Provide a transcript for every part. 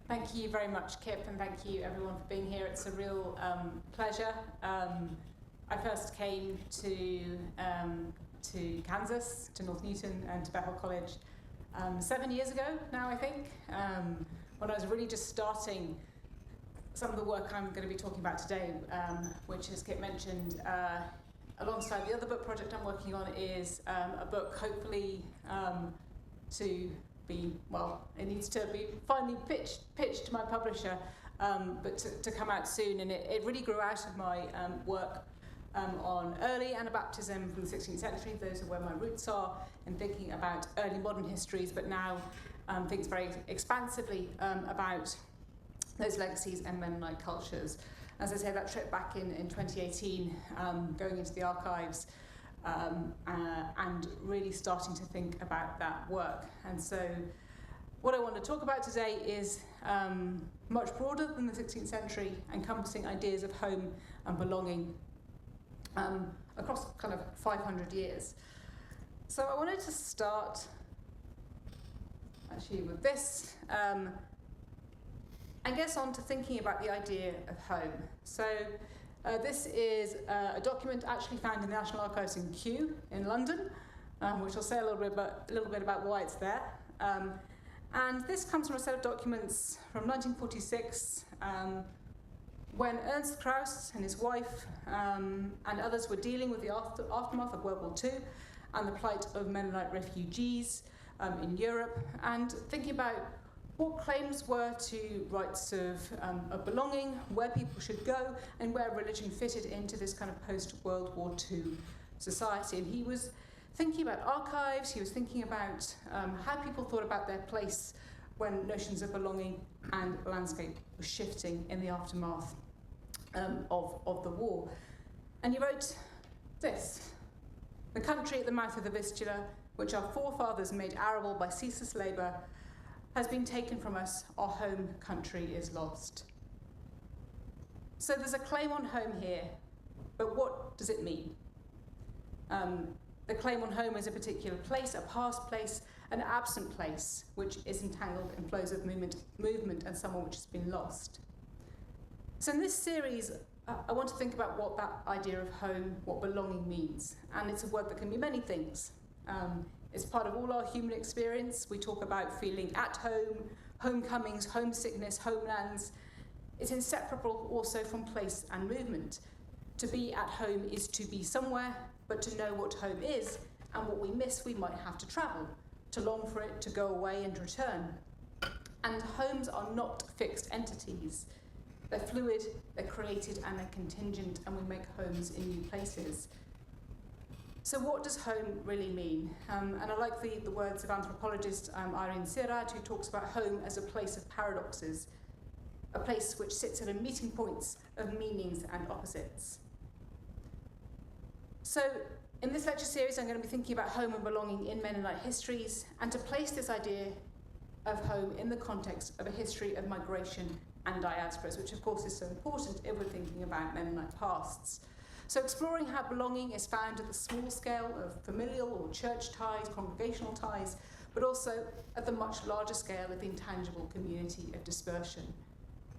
Thank you very much, Kip, and thank you everyone for being here. It's a real pleasure. I first came to Kansas, to North Newton and to Bethel College 7 years ago now, I think, when I was really just starting some of the work I'm going to be talking about today, which, as Kip mentioned, alongside the other book project I'm working on is a book hopefully to be, well, it needs to be finally pitched to my publisher, but to come out soon. And it really grew out of my work on early Anabaptism from the 16th century. Those are where my roots are, and thinking about early modern histories, but now thinks very expansively about those legacies and Mennonite cultures. As I say, that trip back in 2018, going into the archives, and really starting to think about that work. And so what I want to talk about today is much broader than the 16th century, encompassing ideas of home and belonging across kind of 500 years. So I wanted to start actually with this, and get on to thinking about the idea of home. So this is a document actually found in the National Archives in Kew in London, which I'll say a little bit about why it's there. And this comes from a set of documents from 1946, when Ernst Krauss and his wife and others were dealing with the aftermath of World War II and the plight of Mennonite refugees in Europe, and thinking about what claims were to rights of belonging, where people should go, and where religion fitted into this kind of post-World War II society. And he was thinking about archives, he was thinking about how people thought about their place when notions of belonging and landscape were shifting in the aftermath of the war. And he wrote this: "The country at the mouth of the Vistula, which our forefathers made arable by ceaseless labour, has been taken from us. Our home country is lost." So there's a claim on home here, but what does it mean? The claim on home is a particular place, a past place, an absent place, which is entangled in flows of movement and someone which has been lost. So in this series, I want to think about what that idea of home, what belonging means. And it's a word that can be many things. It's part of all our human experience. We talk about feeling at home, homecomings, homesickness, homelands. It's inseparable also from place and movement. To be at home is to be somewhere, but to know what home is and what we miss, we might have to travel, to long for it, to go away and return. And homes are not fixed entities. They're fluid, they're created, and they're contingent, and we make homes in new places. So what does home really mean? And I like the words of anthropologist Irene Sirad, who talks about home as a place of paradoxes, a place which sits at a meeting points of meanings and opposites. So in this lecture series, I'm going to be thinking about home and belonging in Mennonite histories, and to place this idea of home in the context of a history of migration and diasporas, which of course is so important if we're thinking about Mennonite pasts. So exploring how belonging is found at the small scale of familial or church ties, congregational ties, but also at the much larger scale of the intangible community of dispersion.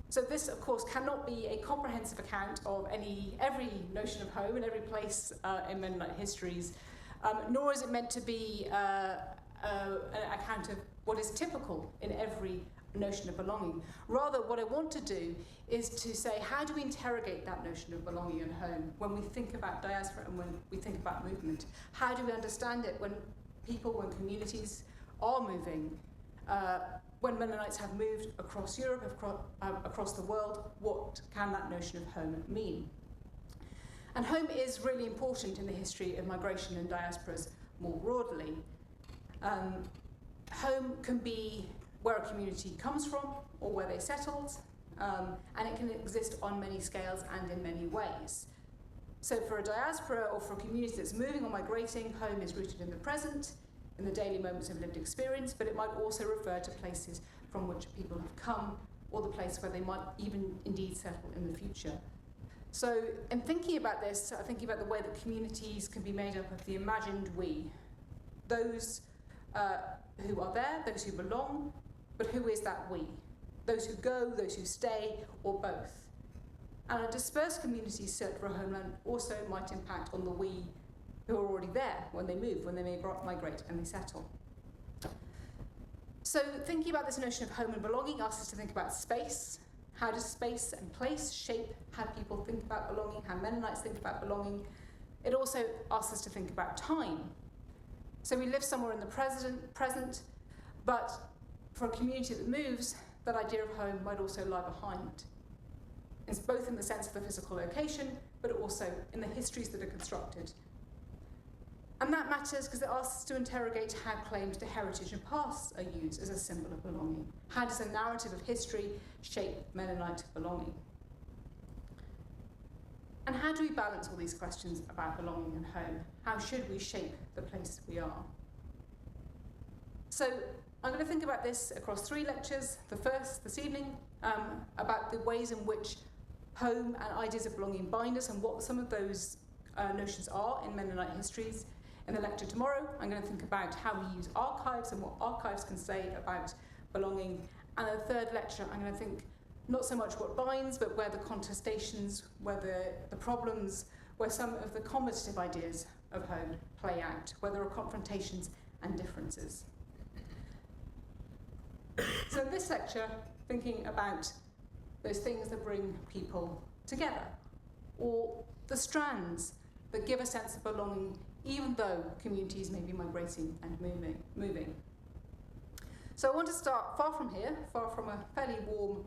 So this, of course, cannot be a comprehensive account of every notion of home in every place in Mennonite histories, nor is it meant to be an account of what is typical in every notion of belonging. Rather, what I want to do is to say, how do we interrogate that notion of belonging and home when we think about diaspora and when we think about movement? How do we understand it when people, when communities are moving? When Mennonites have moved across Europe, across the world, what can that notion of home mean? And home is really important in the history of migration and diasporas more broadly. Home can be where a community comes from or where they settled, and it can exist on many scales and in many ways. So for a diaspora or for a community that's moving or migrating, home is rooted in the present, in the daily moments of lived experience, but it might also refer to places from which people have come, or the place where they might even indeed settle in the future. So in thinking about this, thinking about the way that communities can be made up of the imagined we, those who are there, those who belong, but who is that we? those who go, those who stay, or both. And a dispersed community's search for a homeland also might impact on the we who are already there when they move, when they migrate and they settle. So thinking about this notion of home and belonging asks us to think about space. How does space and place shape how people think about belonging, how Mennonites think about belonging? It also asks us to think about time. So we live somewhere in the present, but for a community that moves, that idea of home might also lie behind. It's both in the sense of the physical location, but also in the histories that are constructed. And that matters because it asks us to interrogate how claims to heritage and past are used as a symbol of belonging. How does a narrative of history shape Mennonite belonging? And how do we balance all these questions about belonging and home? How should we shape the place we are? So I'm going to think about this across 3 lectures. The first, this evening, about the ways in which home and ideas of belonging bind us and what some of those notions are in Mennonite histories. In the lecture tomorrow, I'm going to think about how we use archives and what archives can say about belonging. And in the third lecture, I'm going to think not so much what binds, but where the contestations, where the problems, where some of the combative ideas of home play out, where there are confrontations and differences. So in this lecture, thinking about those things that bring people together, or the strands that give a sense of belonging even though communities may be migrating and moving. So I want to start far from here, far from a fairly warm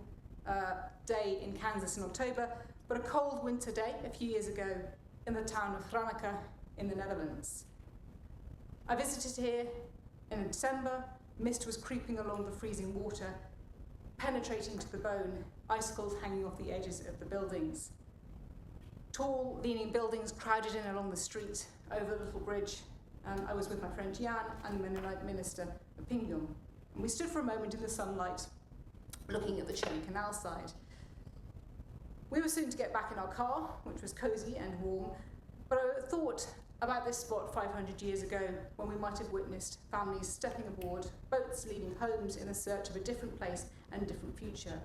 day in Kansas in October, but a cold winter day a few years ago in the town of Franeker in the Netherlands. I visited here in December. Mist was creeping along the freezing water, penetrating to the bone, icicles hanging off the edges of the buildings. Tall, leaning buildings crowded in along the street, over the little bridge. I was with my friend Jan and the Mennonite minister of Pingyong. And we stood for a moment in the sunlight, looking at the chilly canal side. We were soon to get back in our car, which was cosy and warm, but I thought about this spot 500 years ago when we might have witnessed families stepping aboard, boats leaving homes in the search of a different place and different future.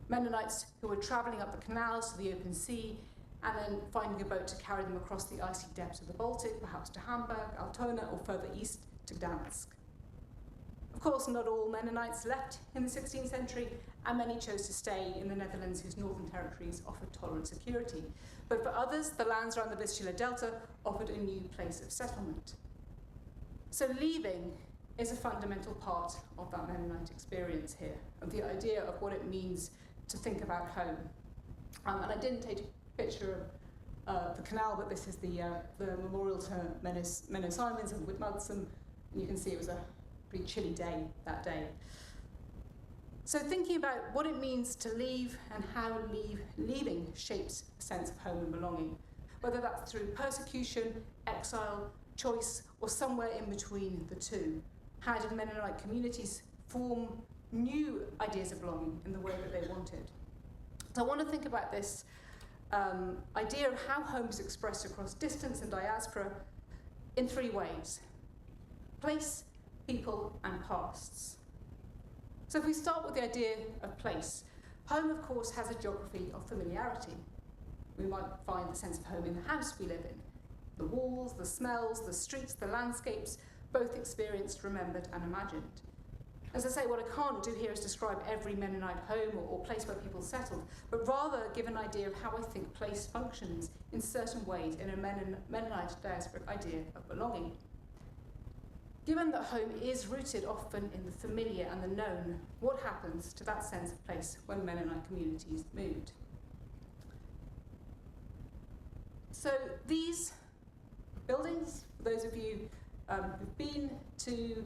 Mennonites who were travelling up the canals to the open sea and then finding a boat to carry them across the icy depths of the Baltic, perhaps to Hamburg, Altona, or further east to Gdansk. Of course, not all Mennonites left in the 16th century, and many chose to stay in the Netherlands, whose northern territories offered tolerant security. But for others, the lands around the Vistula Delta offered a new place of settlement. So leaving is a fundamental part of that Mennonite experience here, of the idea of what it means to think about home. And I didn't take a picture of the canal, but this is the memorial to Menno Simons and Whit Madsen. And you can see it was a pretty chilly day that day. So thinking about what it means to leave and how leaving shapes a sense of home and belonging, whether that's through persecution, exile, choice, or somewhere in between the two. How did Mennonite communities form new ideas of belonging in the way that they wanted? So I want to think about this idea of how home is expressed across distance and diaspora in 3 ways: place, people, and pasts. So if we start with the idea of place, home, of course, has a geography of familiarity. We might find the sense of home in the house we live in. The walls, the smells, the streets, the landscapes, both experienced, remembered, and imagined. As I say, what I can't do here is describe every Mennonite home or place where people settled, but rather give an idea of how I think place functions in certain ways in a Mennonite diasporic idea of belonging. Given that home is rooted often in the familiar and the known, what happens to that sense of place when Mennonite communities moved? So these buildings, for those of you who've been to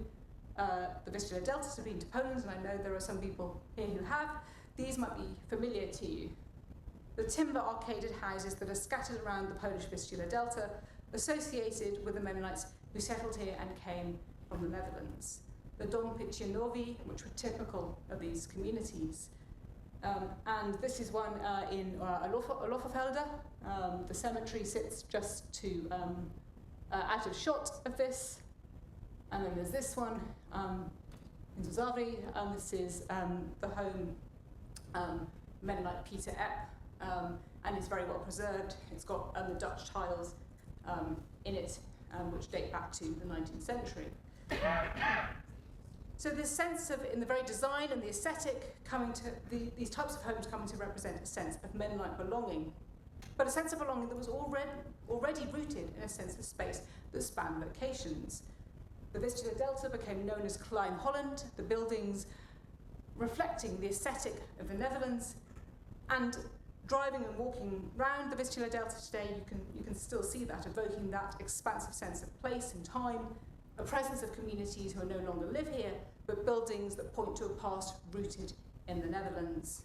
the Vistula Delta, have been to Poland, and I know there are some people here who have, these might be familiar to you. The timber arcaded houses that are scattered around the Polish Vistula Delta, associated with the Mennonites who settled here and came from the Netherlands. The Dom Piccianovi, which were typical of these communities. And this is one in Oloffelvelde. The cemetery sits just to out of shot of this. And then there's this one in Zuzari. This is the home Mennonite Peter Epp, and is very well preserved. It's got the Dutch tiles in it, which date back to the 19th century. So this sense of, in the very design and the aesthetic, these types of homes coming to represent a sense of Mennonite belonging, but a sense of belonging that was already rooted in a sense of space that spanned locations. The Vistula Delta became known as Klein Holland, the buildings reflecting the aesthetic of the Netherlands, and driving and walking round the Vistula Delta today, you can still see that, evoking that expansive sense of place and time, a presence of communities who no longer live here, but buildings that point to a past rooted in the Netherlands.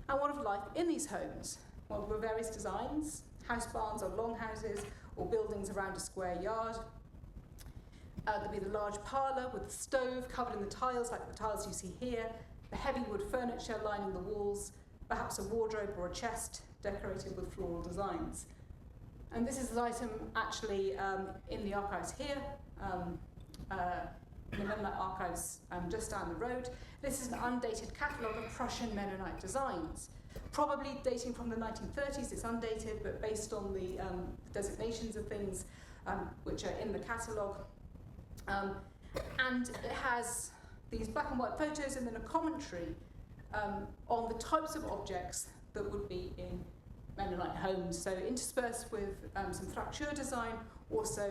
And what of life in these homes? Well, there were various designs, house barns or longhouses, or buildings around a square yard. There'd be the large parlour with the stove covered in the tiles, like the tiles you see here, the heavy wood furniture lining the walls, perhaps a wardrobe or a chest decorated with floral designs. And this is an item actually in the archives here, in the Mennonite archives just down the road. This is an undated catalogue of Prussian Mennonite designs, probably dating from the 1930s. It's undated, but based on the designations of things which are in the catalogue. And it has these black and white photos and then a commentary on the types of objects that would be in Mennonite homes. So interspersed with some fracture design, also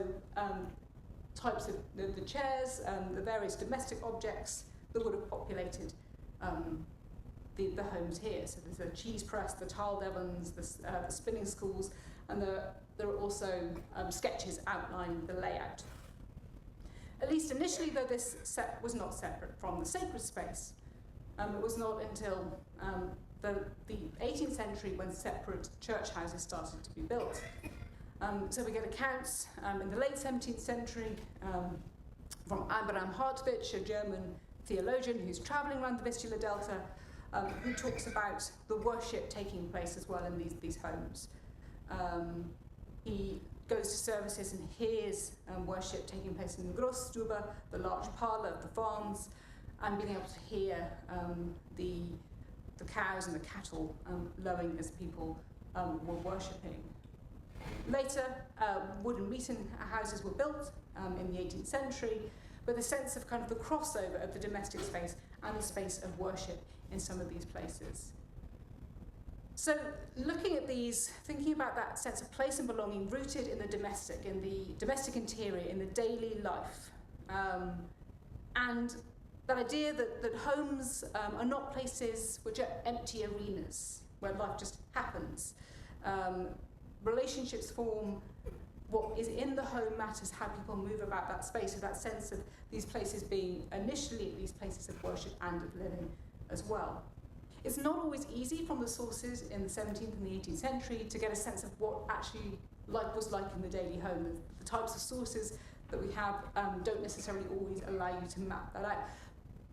types of the chairs, the various domestic objects that would have populated the homes here. So there's a cheese press, the tiled ovens, the spinning schools, and there are also sketches outlining the layout. At least initially, though, this set was not separate from the sacred space. It was not until the 18th century when separate church houses started to be built. So we get accounts in the late 17th century from Abraham Hartwich, a German theologian who's travelling around the Vistula Delta, who talks about the worship taking place as well in these homes. He goes to services and hears worship taking place in the Großstube, the large parlour of the farms, and being able to hear the cows and the cattle lowing as people were worshipping. Later, wooden meeting houses were built in the 18th century, with a sense of kind of the crossover of the domestic space and the space of worship in some of these places. So looking at these, thinking about that sense of place and belonging rooted in the domestic interior, in the daily life, and that idea that homes are not places which are empty arenas where life just happens. Relationships form, what is in the home matters, how people move about that space, so that sense of these places being initially these places of worship and of living as well. It's not always easy from the sources in the 17th and the 18th century to get a sense of what actually life was like in the daily home. The types of sources that we have don't necessarily always allow you to map that out.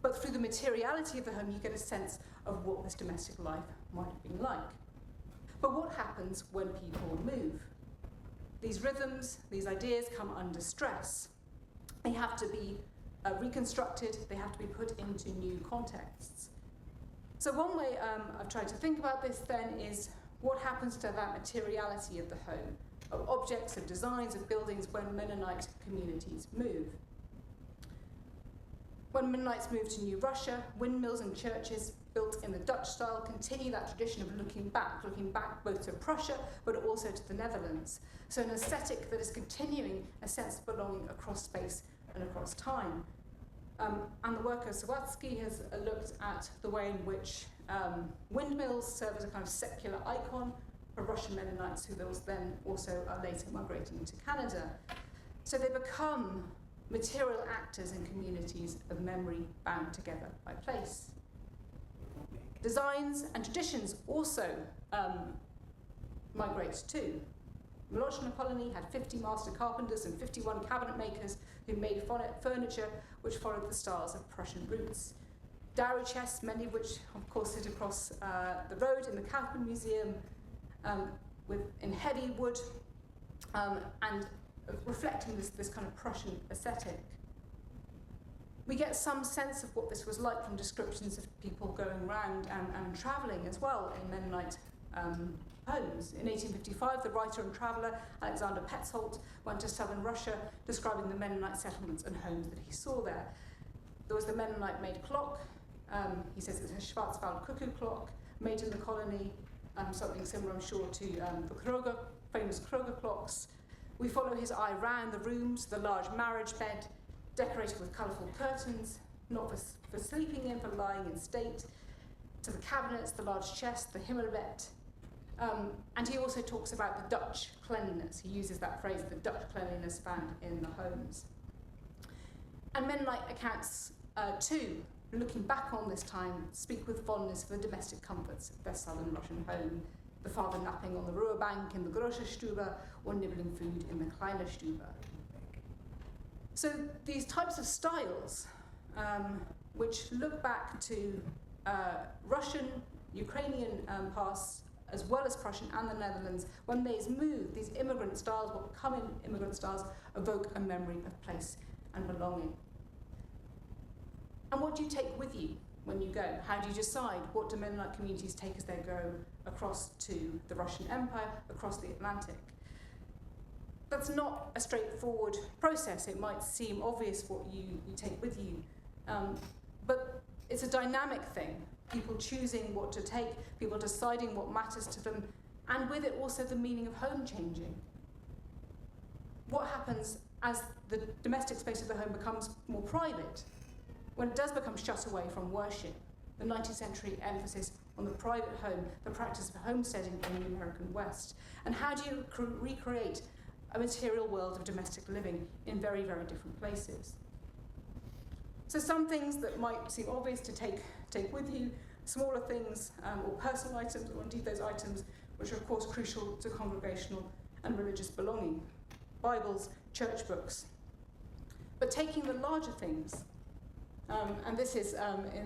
But through the materiality of the home, you get a sense of what this domestic life might have been like. But what happens when people move? These rhythms, these ideas come under stress. They have to be reconstructed, they have to be put into new contexts. So one way I've tried to think about this then is what happens to that materiality of the home, of objects, of designs, of buildings when Mennonite communities move. When Mennonites moved to New Russia, windmills and churches built in the Dutch style continue that tradition of looking back both to Prussia but also to the Netherlands. So an aesthetic that is continuing a sense of belonging across space and across time. And the work of Sawatsky has looked at the way in which windmills serve as a kind of secular icon for Russian Mennonites who those then also are later migrating to Canada. So they become material actors in communities of memory bound together by place. Designs and traditions also migrate too. Molochna colony had 50 master carpenters and 51 cabinet makers who made furniture which followed the styles of Prussian roots. Dowry chests, many of which of course sit across the road in the Kaufmann Museum in heavy wood and reflecting this kind of Prussian aesthetic. We get some sense of what this was like from descriptions of people going around and travelling as well in Mennonite homes. In 1855, the writer and traveller Alexander Petzold went to southern Russia, describing the Mennonite settlements and homes that he saw there. There was the Mennonite-made clock. He says it's a Schwarzwald cuckoo clock made in the colony, something similar, I'm sure, to the Kroger, famous Kroger clocks. We follow his eye round the rooms, the large marriage bed, decorated with colourful curtains, not for sleeping in, for lying in state, to the cabinets, the large chest, the Himmelbett. And he also talks about the Dutch cleanliness. He uses that phrase, the Dutch cleanliness found in the homes. And Mennonite accounts, too, looking back on this time, speak with fondness for the domestic comforts of their southern Russian home, the father napping on the Ruhrbank in the Große Stube or nibbling food in the Kleine Stube. So these types of styles, which look back to Russian, Ukrainian pasts, as well as Prussian and the Netherlands, when these move, these immigrant styles, what become immigrant styles, evoke a memory of place and belonging. And what do you take with you when you go? How do you decide what do Mennonite communities take as they go across to the Russian Empire, across the Atlantic? That's not a straightforward process. It might seem obvious what you take with you, but it's a dynamic thing. People choosing what to take, people deciding what matters to them, and with it also the meaning of home changing. What happens as the domestic space of the home becomes more private? When it does become shut away from worship, the 19th century emphasis on the private home, the practice of homesteading in the American West. And how do you recreate a material world of domestic living in very, very different places? So some things that might seem obvious to take with you, smaller things or personal items, or indeed those items which are of course crucial to congregational and religious belonging, Bibles, church books. But taking the larger things, and this is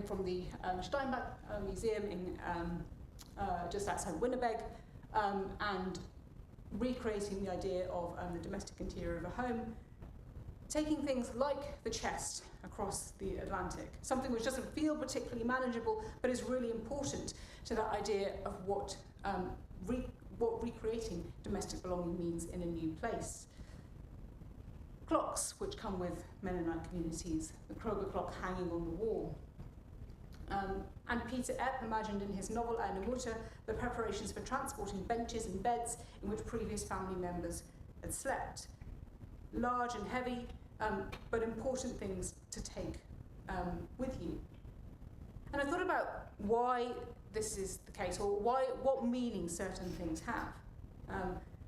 from the Steinbach Museum in just outside Winnipeg, and recreating the idea of the domestic interior of a home, taking things like the chest across the Atlantic, something which doesn't feel particularly manageable, but is really important to that idea of what recreating domestic belonging means in a new place. Clocks, which come with Mennonite communities, the Kroger clock hanging on the wall. And Peter Epp imagined in his novel Eine Mutter the preparations for transporting benches and beds in which previous family members had slept. Large and heavy, but important things to take with you. And I thought about why this is the case, or what meaning certain things have.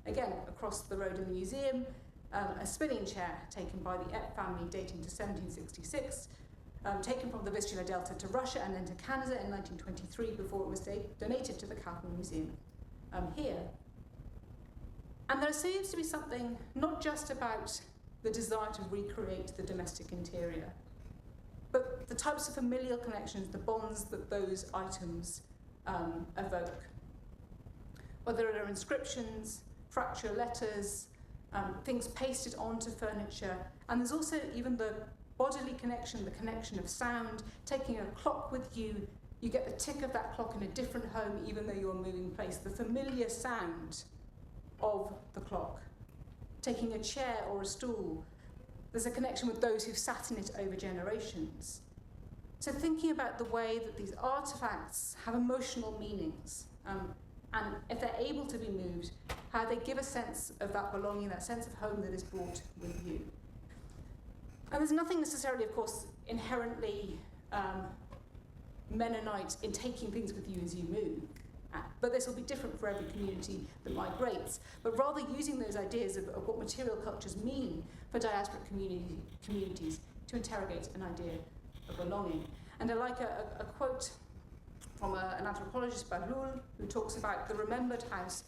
Again, across the road in the museum, a spinning chair taken by the Epp family dating to 1766, taken from the Vistula Delta to Russia and then to Canada in 1923 before it was donated to the Kaufman Museum here. And there seems to be something not just about the desire to recreate the domestic interior, but the types of familial connections, the bonds that those items evoke. Whether they're inscriptions, fracture letters, things pasted onto furniture, and there's also even the bodily connection, the connection of sound, taking a clock with you, you get the tick of that clock in a different home even though you're moving place, the familiar sound of the clock. Taking a chair or a stool, there's a connection with those who've sat in it over generations. So thinking about the way that these artifacts have emotional meanings, and if they're able to be moved, how they give a sense of that belonging, that sense of home that is brought with you. And there's nothing necessarily, of course, inherently Mennonite in taking things with you as you move. But this will be different for every community that migrates, but rather using those ideas of what material cultures mean for diasporic communities to interrogate an idea of belonging. And I like a quote from an anthropologist, Bahlul, who talks about the remembered house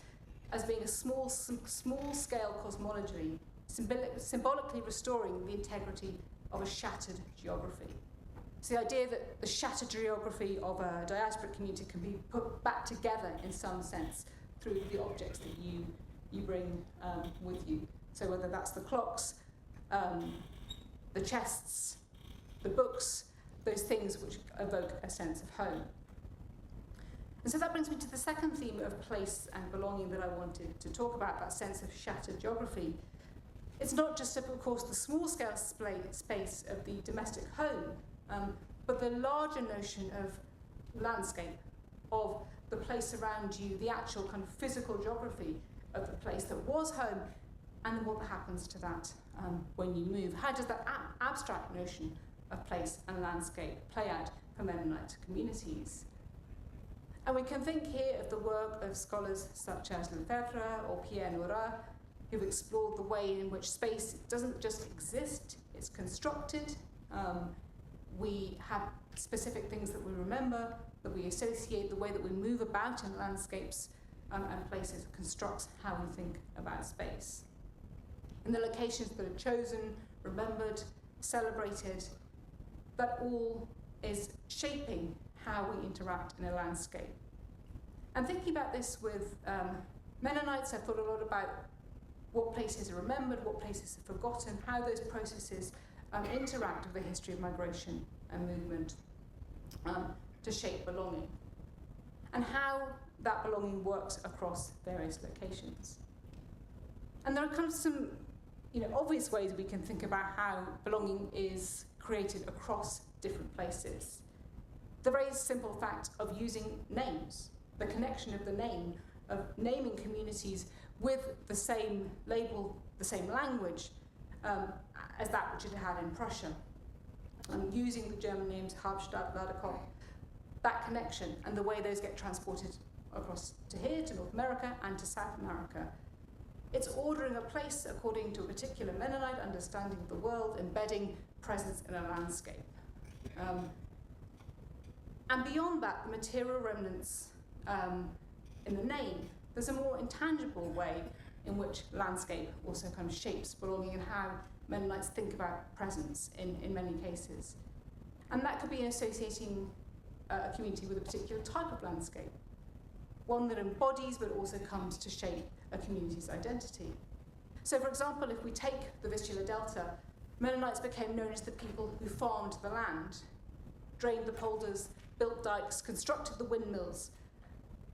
as being a small-scale cosmology, symbolically restoring the integrity of a shattered geography. It's the idea that the shattered geography of a diasporic community can be put back together in some sense through the objects that you bring with you. So whether that's the clocks, the chests, the books, those things which evoke a sense of home. And so that brings me to the second theme of place and belonging that I wanted to talk about, that sense of shattered geography. It's not just, of course, the small-scale space of the domestic home, but the larger notion of landscape, of the place around you, the actual kind of physical geography of the place that was home, and what happens to that when you move. How does that abstract notion of place and landscape play out for Mennonite communities? And we can think here of the work of scholars such as Lefebvre or Pierre Nora, who've explored the way in which space doesn't just exist, it's constructed. We have specific things that we remember, that we associate, the way that we move about in landscapes and places constructs how we think about space. And the locations that are chosen, remembered, celebrated, that all is shaping how we interact in a landscape. And thinking about this with Mennonites, I've thought a lot about what places are remembered, what places are forgotten, how those processes interact with the history of migration and movement to shape belonging, and how that belonging works across various locations. And there are kind of some obvious ways we can think about how belonging is created across different places. The very simple fact of using names, the connection of the name, of naming communities with the same label, the same language as that which it had in Prussia. And using the German names Halberstadt, Ladekop, that connection and the way those get transported across to here, to North America and to South America. It's ordering a place according to a particular Mennonite understanding of the world, embedding presence in a landscape. And beyond that, the material remnants in the name, there's a more intangible way in which landscape also kind of shapes belonging and how Mennonites think about presence in many cases. And that could be in associating a community with a particular type of landscape, one that embodies but also comes to shape a community's identity. So for example, if we take the Vistula Delta, Mennonites became known as the people who farmed the land, drained the polders, built dikes, constructed the windmills.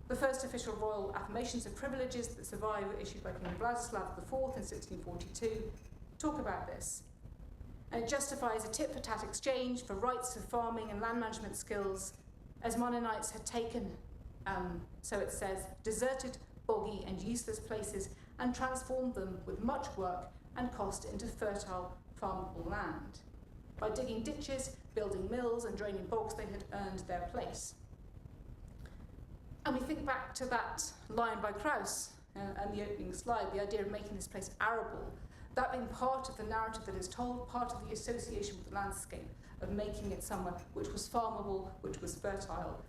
The first official royal affirmations of privileges that survive were issued by King Vladislav IV in 1642 talk about this. And it justifies a tit-for-tat exchange for rights of farming and land management skills, as Mennonites had taken, so it says, deserted, boggy and useless places and transformed them with much work and cost into fertile, farmable land. By digging ditches, building mills and draining bogs, they had earned their place. And we think back to that line by Krauss and the opening slide, the idea of making this place arable, that being part of the narrative that is told, part of the association with the landscape, of making it somewhere which was farmable, which was fertile.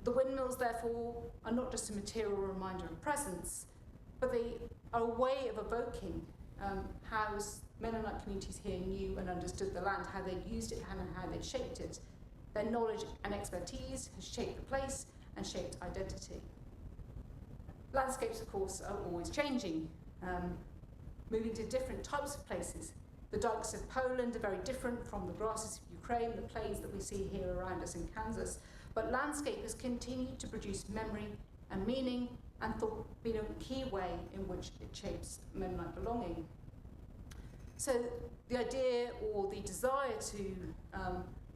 The windmills, therefore, are not just a material reminder of presence, but they are a way of evoking how Mennonite communities here knew and understood the land, how they used it and how they shaped it. Their knowledge and expertise has shaped the place and shaped identity. Landscapes, of course, are always changing, moving to different types of places. The dikes of Poland are very different from the grasses of Ukraine, the plains that we see here around us in Kansas. But landscape has continued to produce memory and meaning and been a key way in which it shapes Mennonite belonging. So the idea or the desire to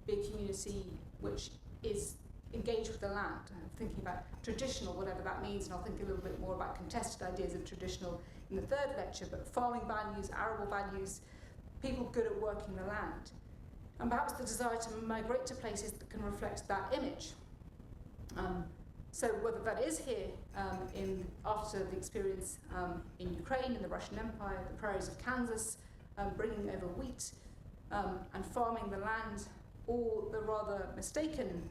be a community which is engaged with the land, thinking about traditional, whatever that means, and I'll think a little bit more about contested ideas of traditional in the third lecture, but farming values, arable values, people good at working the land. And perhaps the desire to migrate to places that can reflect that image. So whether that is here after the experience in Ukraine, in the Russian Empire, the prairies of Kansas, bringing over wheat and farming the land, or the rather mistaken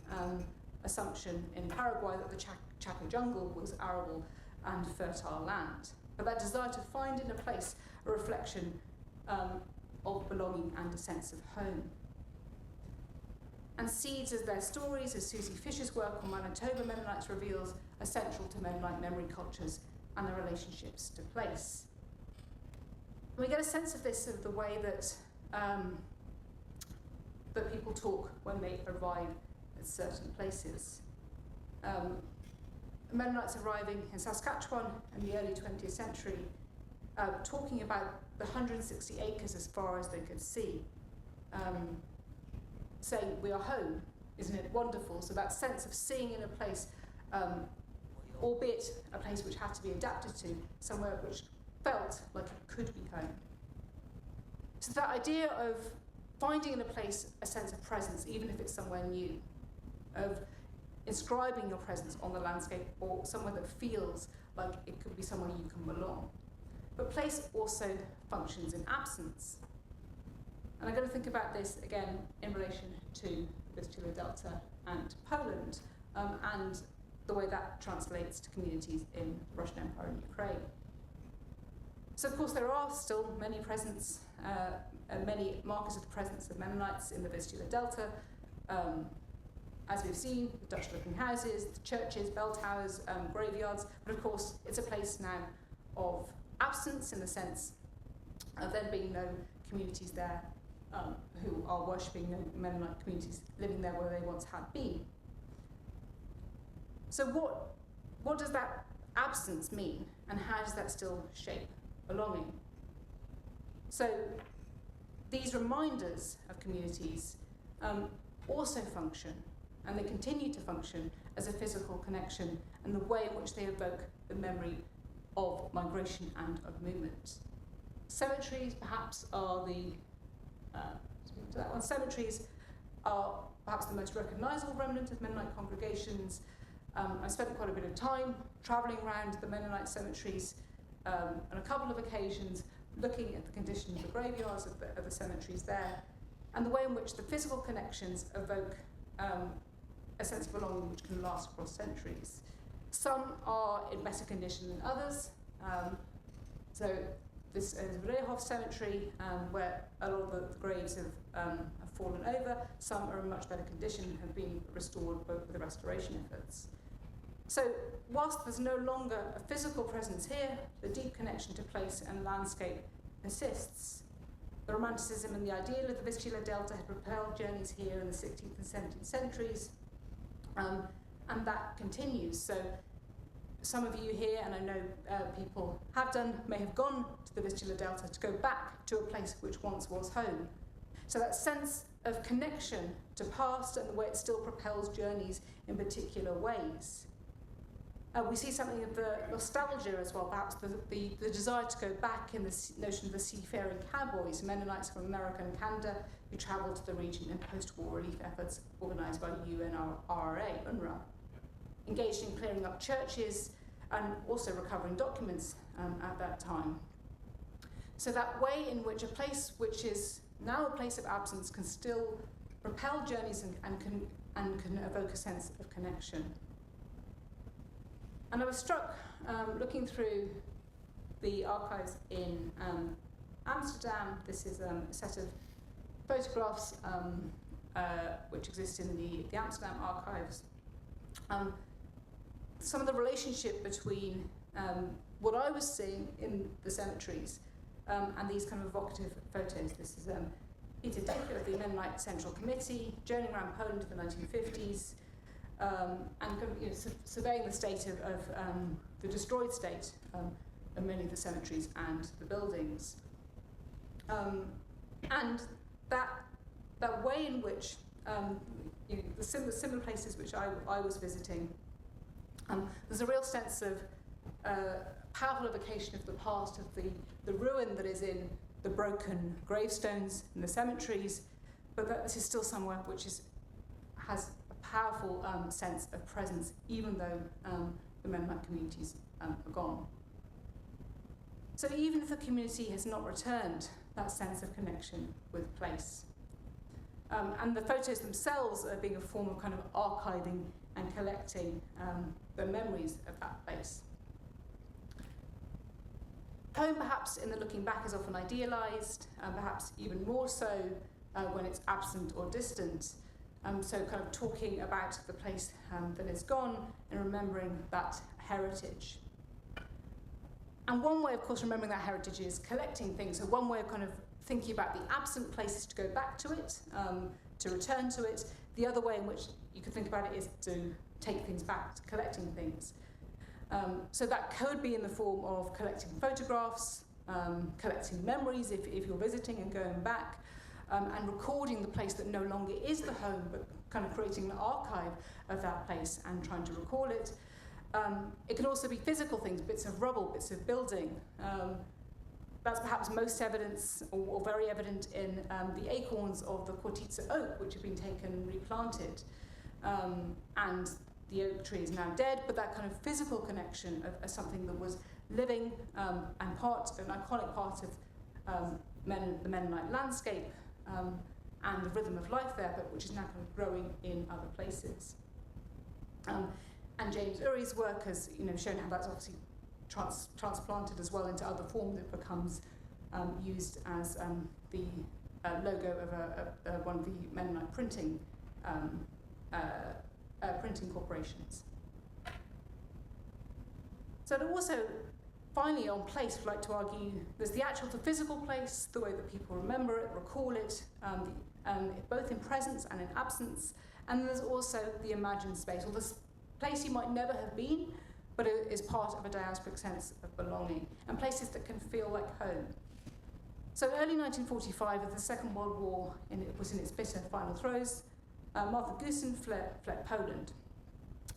assumption in Paraguay that the Chaco jungle was arable and fertile land. But that desire to find in a place a reflection of belonging and a sense of home. And seeds as their stories, as Susie Fisher's work on Manitoba Mennonites reveals, are central to Mennonite memory cultures and their relationships to place. And we get a sense of this, of the way that talk when they arrive at certain places. Mennonites arriving in Saskatchewan in the early 20th century, talking about the 160 acres as far as they could see, saying, "We are home, isn't it wonderful?" So that sense of seeing in a place, albeit a place which had to be adapted to, somewhere which felt like it could be home. So that idea of finding in a place a sense of presence, even if it's somewhere new, of inscribing your presence on the landscape or somewhere that feels like it could be somewhere you can belong. But place also functions in absence. And I'm going to think about this again in relation to Vistula Delta and Poland, and the way that translates to communities in the Russian Empire and Ukraine. So of course there are still many presence, many markers of the presence of Mennonites in the Vistula Delta. As we've seen, the Dutch-looking houses, the churches, bell towers, graveyards, but of course it's a place now of absence in the sense of there being no communities there who are worshipping, no Mennonite communities living there where they once had been. So what does that absence mean, and how does that still shape belonging? So these reminders of communities also function, and they continue to function as a physical connection and the way in which they evoke the memory of migration and of movement. Cemeteries perhaps are cemeteries are perhaps the most recognisable remnant of Mennonite congregations. I spent quite a bit of time travelling around the Mennonite cemeteries on a couple of occasions, looking at the condition of the graveyards of the cemeteries there, and the way in which the physical connections evoke a sense of belonging which can last across centuries. Some are in better condition than others. So this is Vreehof Cemetery, where a lot of the graves have fallen over. Some are in much better condition and have been restored with the restoration efforts. So whilst there's no longer a physical presence here, the deep connection to place and landscape persists. The Romanticism and the ideal of the Vistula Delta had propelled journeys here in the 16th and 17th centuries, and that continues. So some of you here, and I know people have done, may have gone to the Vistula Delta to go back to a place which once was home. So that sense of connection to past and the way it still propels journeys in particular ways. We see something of the nostalgia as well, perhaps the desire to go back in the notion of the seafaring cowboys, Mennonites from America and Canada, who travelled to the region in post-war relief efforts organised by UNRWA, engaged in clearing up churches and also recovering documents at that time. So that way in which a place which is now a place of absence can still propel journeys and can evoke a sense of connection. And I was struck looking through the archives in Amsterdam. This is a set of photographs which exist in the Amsterdam archives. Some of the relationship between what I was seeing in the cemeteries and these kind of evocative photos. This is Peter Dick of the Mennonite Central Committee, journeying around Poland in the 1950s, and surveying the state of the destroyed state of many of the cemeteries and the buildings. And that way in which the similar places which I was visiting, there's a real sense of powerful evocation of the past, of the ruin that is in the broken gravestones in the cemeteries, but that this is still somewhere which has a powerful sense of presence, even though the Mennonite communities are gone. So even if the community has not returned that sense of connection with place, and the photos themselves are being a form of kind of archiving and collecting the memories of that place. Home, perhaps, in the looking back, is often idealised, perhaps even more so when it's absent or distant. So kind of talking about the place that is gone and remembering that heritage. And one way, of course, remembering that heritage is collecting things. So one way of kind of thinking about the absent places to go back to it, to return to it. The other way in which you could think about it is to take things back, to collecting things. So that could be in the form of collecting photographs, collecting memories if you're visiting and going back, and recording the place that no longer is the home, but kind of creating an archive of that place and trying to recall it. It can also be physical things, bits of rubble, bits of building. That's perhaps most evidence, or very evident, in the acorns of the Quartitza oak, which have been taken and replanted. And the oak tree is now dead, but that kind of physical connection of something that was living and an iconic part of the Mennonite landscape and the rhythm of life there, but which is now kind of growing in other places. And James Urry's work has shown how that's obviously transplanted as well into other forms. It becomes used as the logo of one of the Mennonite printing corporations. So to also, finally on place, I'd like to argue there's the physical place, the way that people remember it, recall it, both in presence and in absence, and there's also the imagined space, or this place you might never have been, but it is part of a diasporic sense of belonging, and places that can feel like home. So early 1945, as the Second World War was in its bitter final throes, Martha Goosen fled Poland.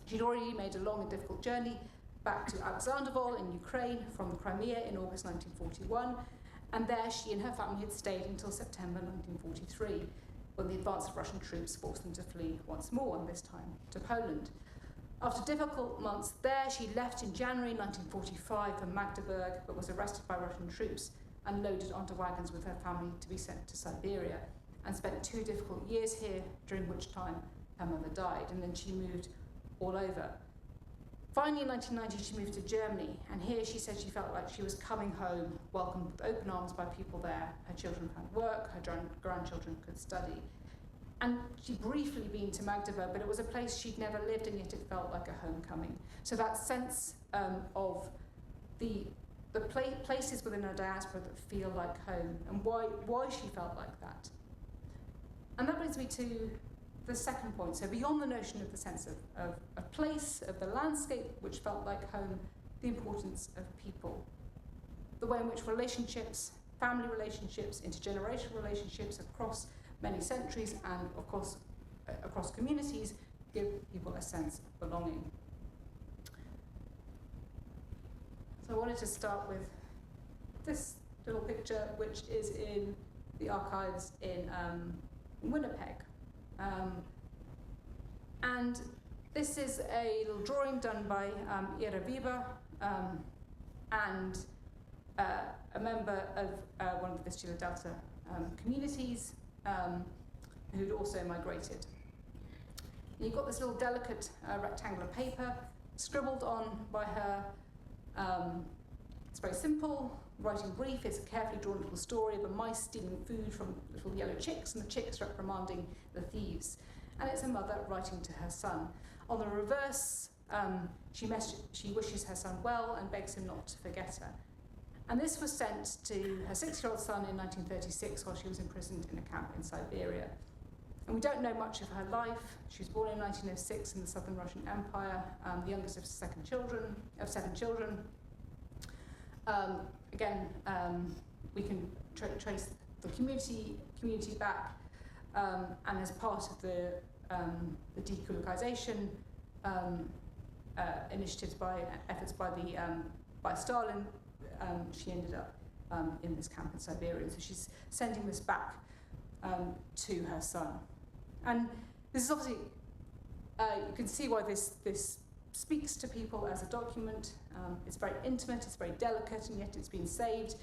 She'd already made a long and difficult journey back to Alexandrovol in Ukraine from the Crimea in August 1941, and there she and her family had stayed until September 1943, when the advance of Russian troops forced them to flee once more, and this time to Poland. After difficult months there, she left in January 1945 for Magdeburg, but was arrested by Russian troops and loaded onto wagons with her family to be sent to Siberia, and spent 2 difficult years here, during which time her mother died, and then she moved all over. Finally, in 1990, she moved to Germany, and here she said she felt like she was coming home, welcomed with open arms by people there. Her children found work, her grandchildren could study. And she'd briefly been to Magdeburg, but it was a place she'd never lived, and yet it felt like a homecoming. So that sense of the places within her diaspora that feel like home, and why she felt like that. And that brings me to the second point. So beyond the notion of the sense of a place, of the landscape, which felt like home, the importance of people. The way in which relationships, family relationships, intergenerational relationships across many centuries and, of course, across communities, give people a sense of belonging. So I wanted to start with this little picture, which is in the archives in Winnipeg. And this is a little drawing done by Ira Weber and a member of one of the Vistula Delta communities who'd also migrated. And you've got this little delicate rectangular paper scribbled on by her. It's very simple, writing brief. It's a carefully drawn little story of a mice stealing food from little yellow chicks, and the chicks reprimanding the thieves. And it's a mother writing to her son. On the reverse, she wishes her son well and begs him not to forget her. And this was sent to her 6-year-old son in 1936 while she was imprisoned in a camp in Siberia. And we don't know much of her life. She was born in 1906 in the Southern Russian Empire, the youngest of 7 children. We can trace the community back, and as part of the dekulakization initiatives efforts by Stalin, she ended up in this camp in Siberia. So she's sending this back to her son. And this is obviously, you can see why this speaks to people as a document. It's very intimate, it's very delicate, and yet it's been saved.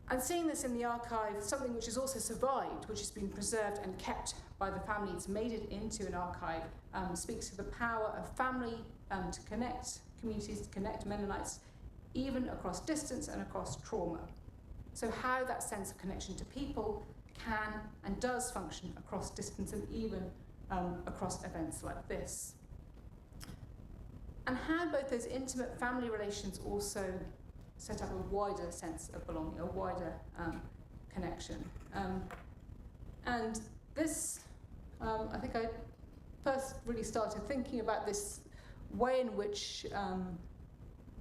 And seeing this in the archive, something which has also survived, which has been preserved and kept by the family, it's made it into an archive, speaks to the power of family to connect communities, to connect Mennonites, even across distance and across trauma. So how that sense of connection to people can and does function across distance and even across events like this. And how both those intimate family relations also set up a wider sense of belonging, a wider connection. And this, I think I first really started thinking about this way in which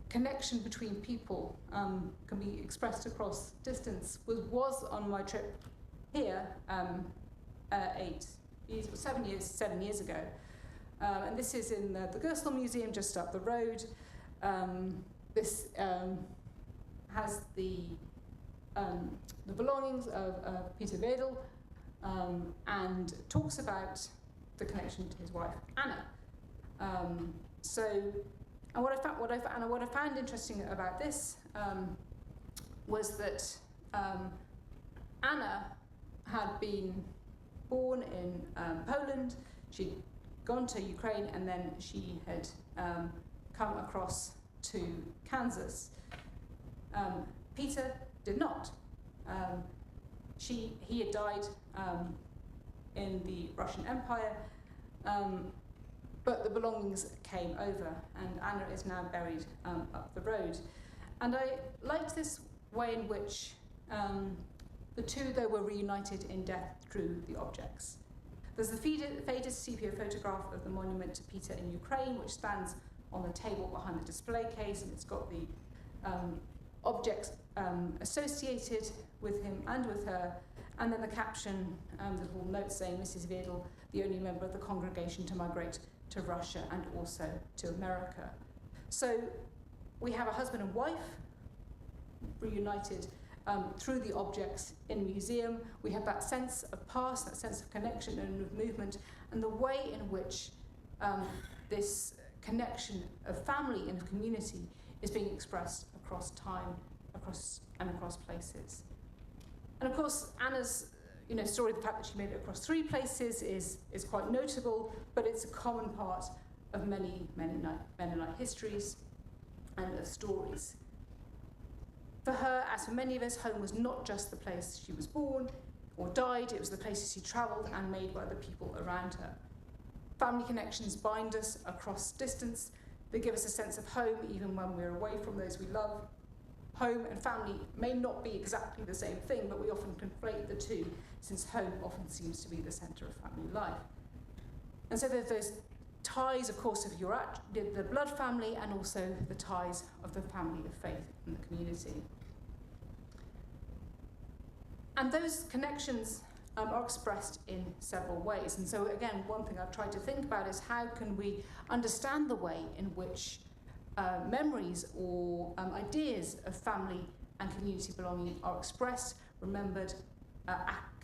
connection between people can be expressed across distance was on my trip here 7 years ago. And this is in the Gersel Museum just up the road. This has the belongings of Peter Wedel, and talks about the connection to his wife Anna. And what I found interesting about this was that Anna had been born in Poland. She'd gone to Ukraine, and then she had come across to Kansas. Peter did not. He had died in the Russian Empire, but the belongings came over, and Anna is now buried up the road. And I liked this way in which the two, though, were reunited in death through the objects. There's the faded sepia photograph of the monument to Peter in Ukraine, which stands on the table behind the display case, and it's got the objects associated with him and with her, and then the caption, the little note saying, Mrs. Wedel, the only member of the congregation to migrate to Russia and also to America. So we have a husband and wife reunited through the objects in the museum. We have that sense of past, that sense of connection and of movement, and the way in which this connection of family and of community is being expressed across time, across places. And of course, Anna's story, the fact that she made it across 3 places is quite notable, but it's a common part of many Mennonite histories and of stories. For her, as for many of us, home was not just the place she was born or died, it was the places she travelled and made by the people around her. Family connections bind us across distance. They give us a sense of home even when we're away from those we love. Home and family may not be exactly the same thing, but we often conflate the two, since home often seems to be the centre of family life. And so there's those ties, of course, of the blood family, and also the ties of the family of faith and the community. And those connections are expressed in several ways. And so again, one thing I've tried to think about is how can we understand the way in which memories or ideas of family and community belonging are expressed, remembered,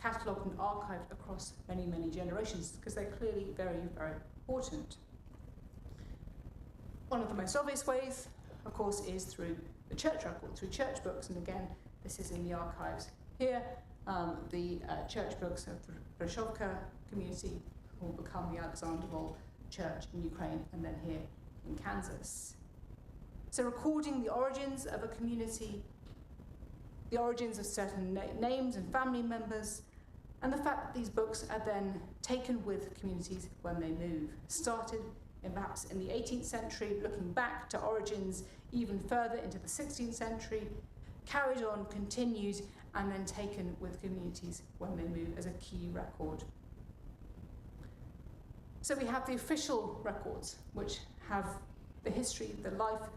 catalogued and archived across many generations, because they're clearly very important. One of the most obvious ways, of course, is through the church record, through church books, and again, this is in the archives here, the church books of the Brashovka community, who will become the Alexander Vol Church in Ukraine, and then here in Kansas. So recording the origins of a community, the origins of certain names and family members, and the fact that these books are then taken with communities when they move. Started perhaps in the 18th century, looking back to origins even further into the 16th century, carried on, continued, and then taken with communities when they move as a key record. So we have the official records, which have the history, the life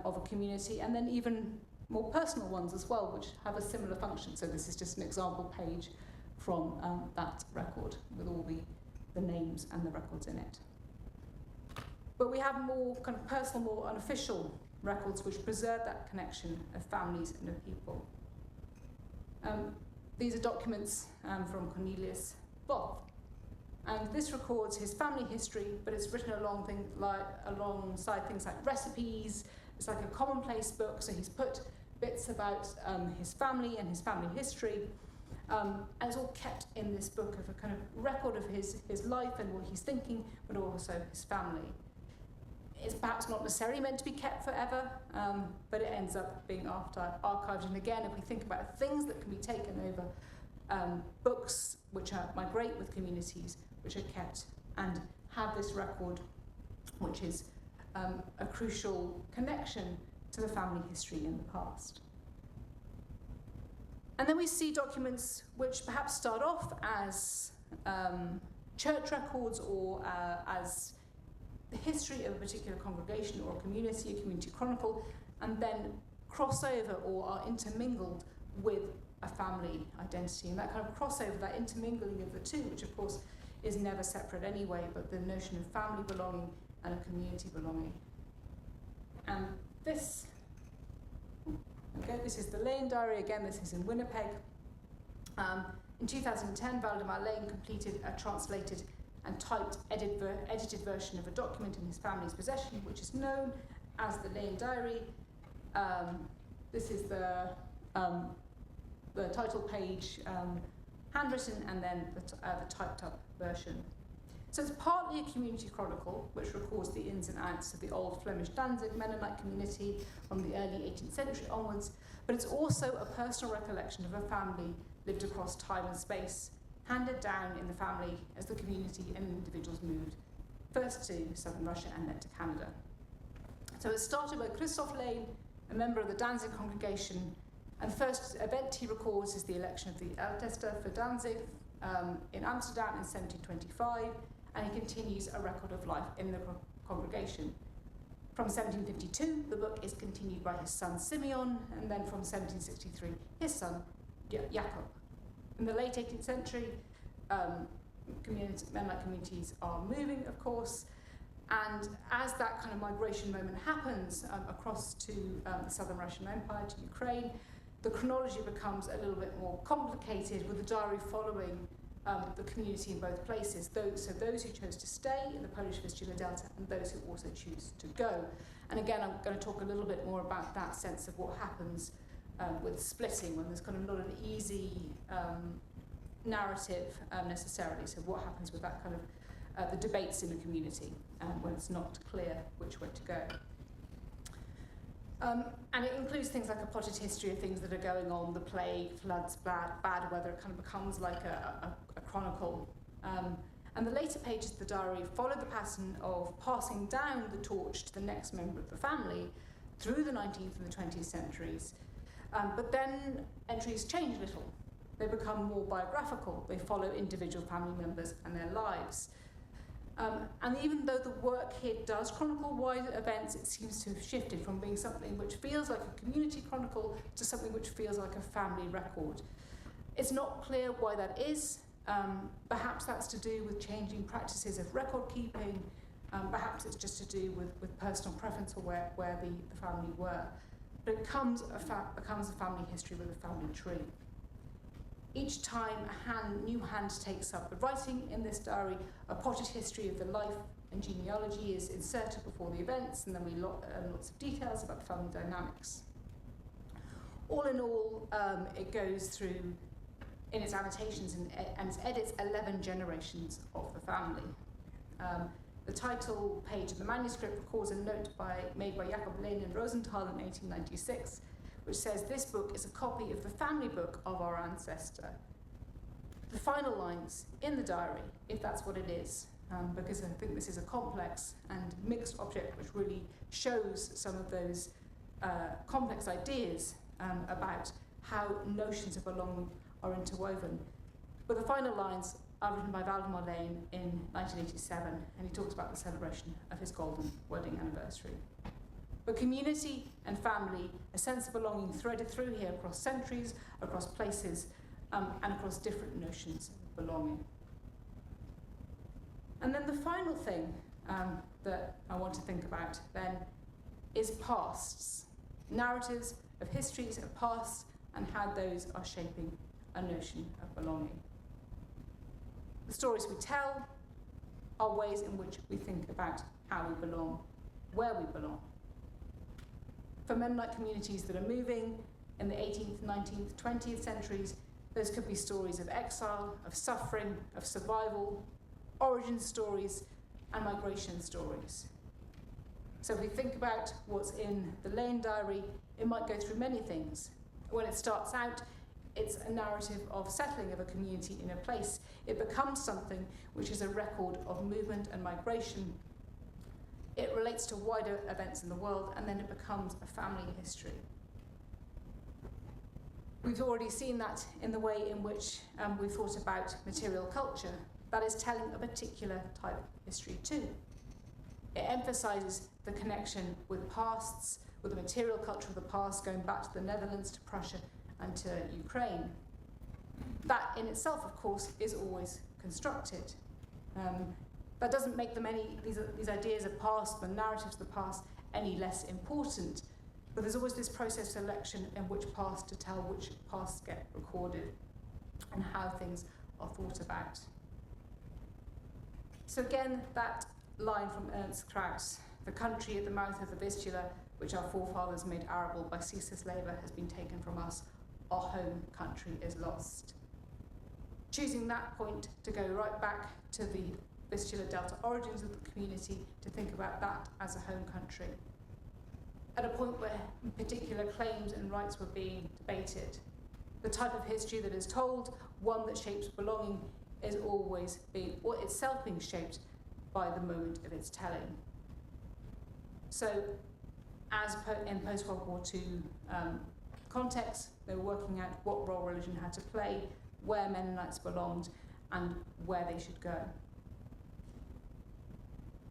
of a community, and then even more personal ones as well, which have a similar function. So this is just an example page from that record with all the names and the records in it. But we have more kind of personal, more unofficial records which preserve that connection of families and of people. These are documents from Cornelius Both. And this records his family history, but it's written alongside things like recipes. It's like a commonplace book, so he's put bits about his family and his family history. And it's all kept in this book of a kind of record of his life and what he's thinking, but also his family. It's perhaps not necessarily meant to be kept forever, but it ends up being archived. And again, if we think about things that can be taken over, books which migrate with communities, which are kept and have this record, which is a crucial connection to the family history in the past. And then we see documents which perhaps start off as church records or as the history of a particular congregation or a community chronicle, and then cross over or are intermingled with a family identity. And that kind of crossover, that intermingling of the two, which of course is never separate anyway, but the notion of family belonging and a community belonging. And this is the Lane Diary. Again, this is in Winnipeg. In 2010, Valdemar Lane completed a translated and typed edited version of a document in his family's possession, which is known as the Lane Diary. This is the title page, handwritten, and then the typed up version. So it's partly a community chronicle, which records the ins and outs of the old Flemish Danzig Mennonite community from the early 18th century onwards, but it's also a personal recollection of a family lived across time and space, handed down in the family as the community and individuals moved, first to southern Russia and then to Canada. So it started by Christoph Lane, a member of the Danzig congregation, and the first event he records is the election of the Älteste for Danzig in Amsterdam in 1725, and he continues a record of life in the congregation. From 1752, the book is continued by his son Simeon, and then from 1763, his son Jakob. In the late 18th century, Mennonite communities are moving, of course, and as that kind of migration moment happens across to the southern Russian Empire, to Ukraine, the chronology becomes a little bit more complicated, with the diary following the community in both places, those who chose to stay in the Polish Vistula Delta and those who also choose to go. And again, I'm going to talk a little bit more about that sense of what happens with splitting, when there's kind of not an easy narrative necessarily. So what happens with that kind of the debates in the community when it's not clear which way to go. And it includes things like a potted history of things that are going on, the plague, floods, bad weather. It kind of becomes like a chronicle. And the later pages of the diary follow the pattern of passing down the torch to the next member of the family through the 19th and the 20th centuries. But then entries change a little. They become more biographical. They follow individual family members and their lives. And even though the work here does chronicle wider events, it seems to have shifted from being something which feels like a community chronicle to something which feels like a family record. It's not clear why that is. Perhaps that's to do with changing practices of record keeping. Perhaps it's just to do with personal preference or where the family were. But it becomes a family history with a family tree. Each time a new hand takes up the writing in this diary, a potted history of the life and genealogy is inserted before the events, and then we lots of details about the family dynamics. All in all, it goes through, in its annotations and its edits, 11 generations of the family. The title page of the manuscript records a note made by Jakob Lane and Rosenthal in 1896, which says, "This book is a copy of the family book of our ancestor." The final lines in the diary, if that's what it is, because I think this is a complex and mixed object which really shows some of those complex ideas about how notions of belonging are interwoven. But the final lines are written by Valdemar Lane in 1987, and he talks about the celebration of his golden wedding anniversary. But community and family, a sense of belonging threaded through here across centuries, across places, and across different notions of belonging. And then the final thing that I want to think about then is pasts, narratives of histories of past and how those are shaping a notion of belonging. The stories we tell are ways in which we think about how we belong, where we belong. For Mennonite communities that are moving in the 18th, 19th, 20th centuries, those could be stories of exile, of suffering, of survival, origin stories, and migration stories. So if we think about what's in the Lane Diary, it might go through many things. When it starts out, it's a narrative of settling of a community in a place. It becomes something which is a record of movement and migration. It relates to wider events in the world, and then it becomes a family history. We've already seen that in the way in which we've thought about material culture. That is telling a particular type of history too. It emphasises the connection with pasts, with the material culture of the past, going back to the Netherlands, to Prussia, and to Ukraine. That in itself, of course, is always constructed. That doesn't make them these ideas of past, the narratives of the past, any less important. But there's always this process of selection in which past to tell, which pasts get recorded, and how things are thought about. So again, that line from Ernst Krauss, the country at the mouth of the Vistula, which our forefathers made arable by ceaseless labour, has been taken from us. Our home country is lost. Choosing that point to go right back to the Vistula Delta origins of the community, to think about that as a home country. At a point where particular claims and rights were being debated. The type of history that is told, one that shapes belonging, is always being, or itself being shaped by the moment of its telling. So, as in post-World War II context, they were working out what role religion had to play, where Mennonites belonged, and where they should go.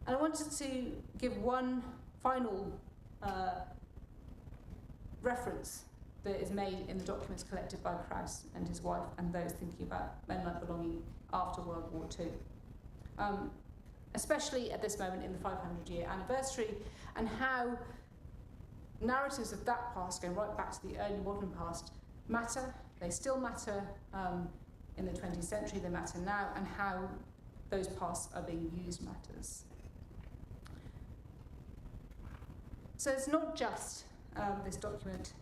And I wanted to give one final reference that is made in the documents collected by Krauss and his wife and those thinking about Mennonite belonging after World War II. Especially at this moment in the 500-year anniversary, and how narratives of that past, going right back to the early modern past, matter. They still matter in the 20th century, they matter now, and how those pasts are being used matters. So it's not just this document,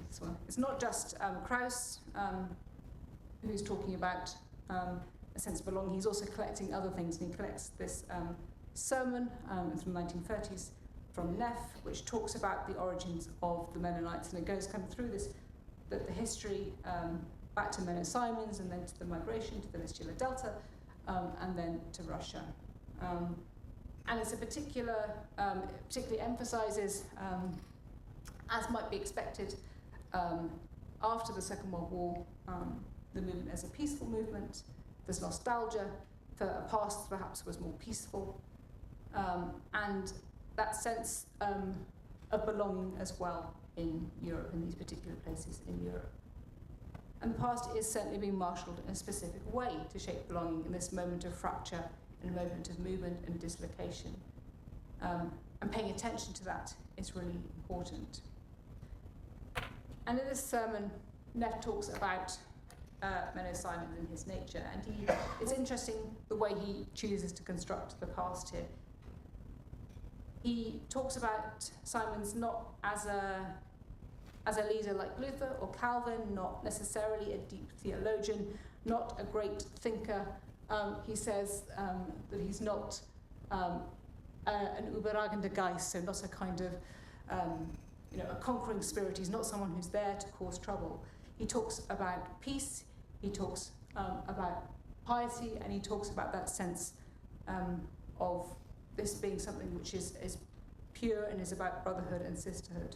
this one. It's not just Krauss who's talking about a sense of belonging. He's also collecting other things, and he collects this sermon from the 1930s from Neff, which talks about the origins of the Mennonites, and it goes kind of through this, the history back to Menno Simons, and then to the migration to the Vistula Delta, and then to Russia. And it's a particularly emphasises, as might be expected, after the Second World War, the movement as a peaceful movement. There's nostalgia for a past that perhaps was more peaceful, and that sense of belonging as well in Europe, in these particular places in Europe. And the past is certainly being marshalled in a specific way to shape belonging in this moment of fracture, in a moment of movement and dislocation. And paying attention to that is really important. And in this sermon, Neff talks about Menno Simons and his nature, and it's interesting the way he chooses to construct the past here. He talks about Simons not as a leader like Luther or Calvin, not necessarily a deep theologian, not a great thinker. He says that he's not an überragender Geist, so not a kind of a conquering spirit. He's not someone who's there to cause trouble. He talks about peace, he talks about piety, and he talks about that sense of this being something which is pure and is about brotherhood and sisterhood.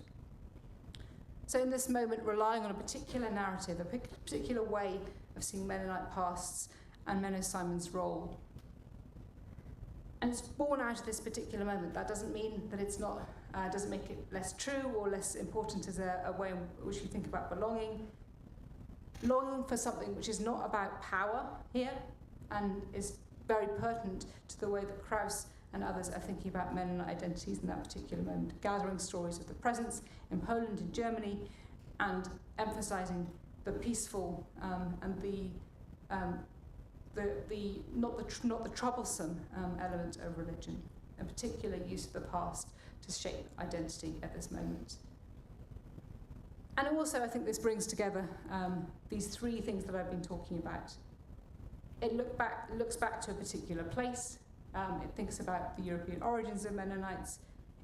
So in this moment, relying on a particular narrative, a particular way of seeing Mennonite pasts and Menno Simons' role. And it's born out of this particular moment. That doesn't mean that it's not, doesn't make it less true or less important as a way in which you think about belonging. Longing for something which is not about power here, and is very pertinent to the way that Krauss and others are thinking about Mennonite identities in that particular moment, gathering stories of the presence in Poland and Germany, and emphasising the peaceful and not the troublesome element of religion, in particular use of the past to shape identity at this moment. And also, I think this brings together these three things that I've been talking about. It looks back to a particular place. It thinks about the European origins of Mennonites.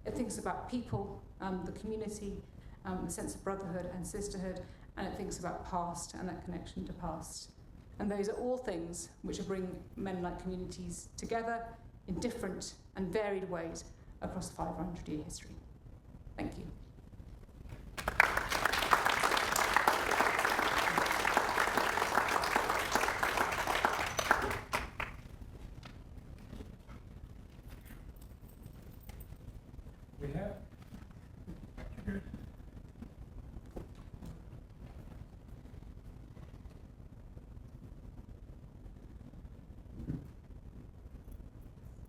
It thinks about people, the community, the sense of brotherhood and sisterhood, and it thinks about past and that connection to past. And those are all things which bring Mennonite communities together in different and varied ways across the 500-year history. Thank you. we have.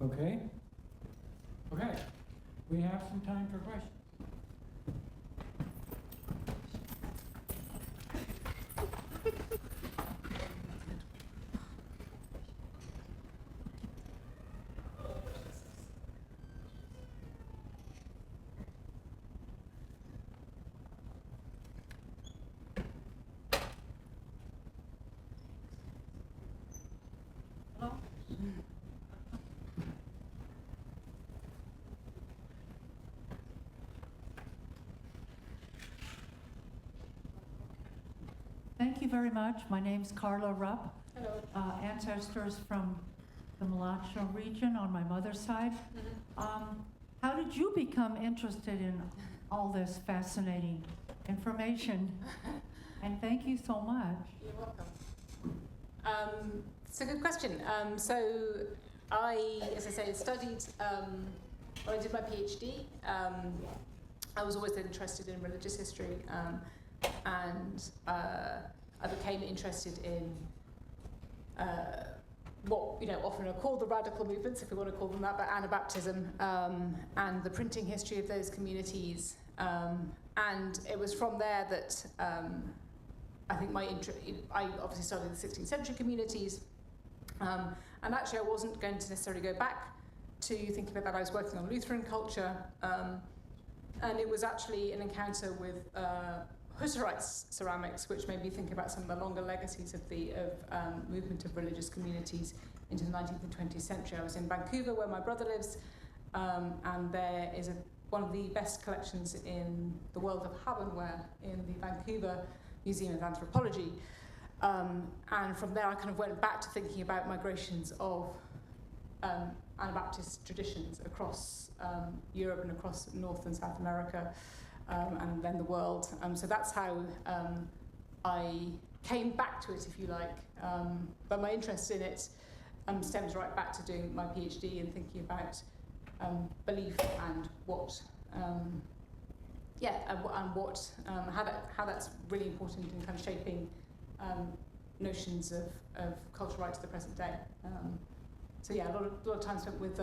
Okay. Okay. We have some time for questions. Hello? Thank you very much. My name's Carla Rupp. Hello. Ancestors from the Malacho region on my mother's side. How did you become interested in all this fascinating information? And thank you so much. You're welcome. It's a good question. So I, as I say, studied, when I did my PhD, I was always interested in religious history, and I became interested in what often are called the radical movements, if we want to call them that, but Anabaptism, and the printing history of those communities. And it was from there that I think I obviously studied the 16th century communities, and actually I wasn't going to necessarily go back to thinking about that. I was working on Lutheran culture, and it was actually an encounter with Hutterite ceramics, which made me think about some of the longer legacies of the movement of religious communities into the 19th and 20th century. I was in Vancouver, where my brother lives, and there is one of the best collections in the world of Habenware in the Vancouver Museum of Anthropology. And from there, I kind of went back to thinking about migrations of Anabaptist traditions across Europe and across North and South America, and then the world. So that's how I came back to it, if you like. But my interest in it stems right back to doing my PhD and thinking about belief and what, how that's really important in kind of shaping notions of cultural right to the present day. So yeah, a lot of time spent with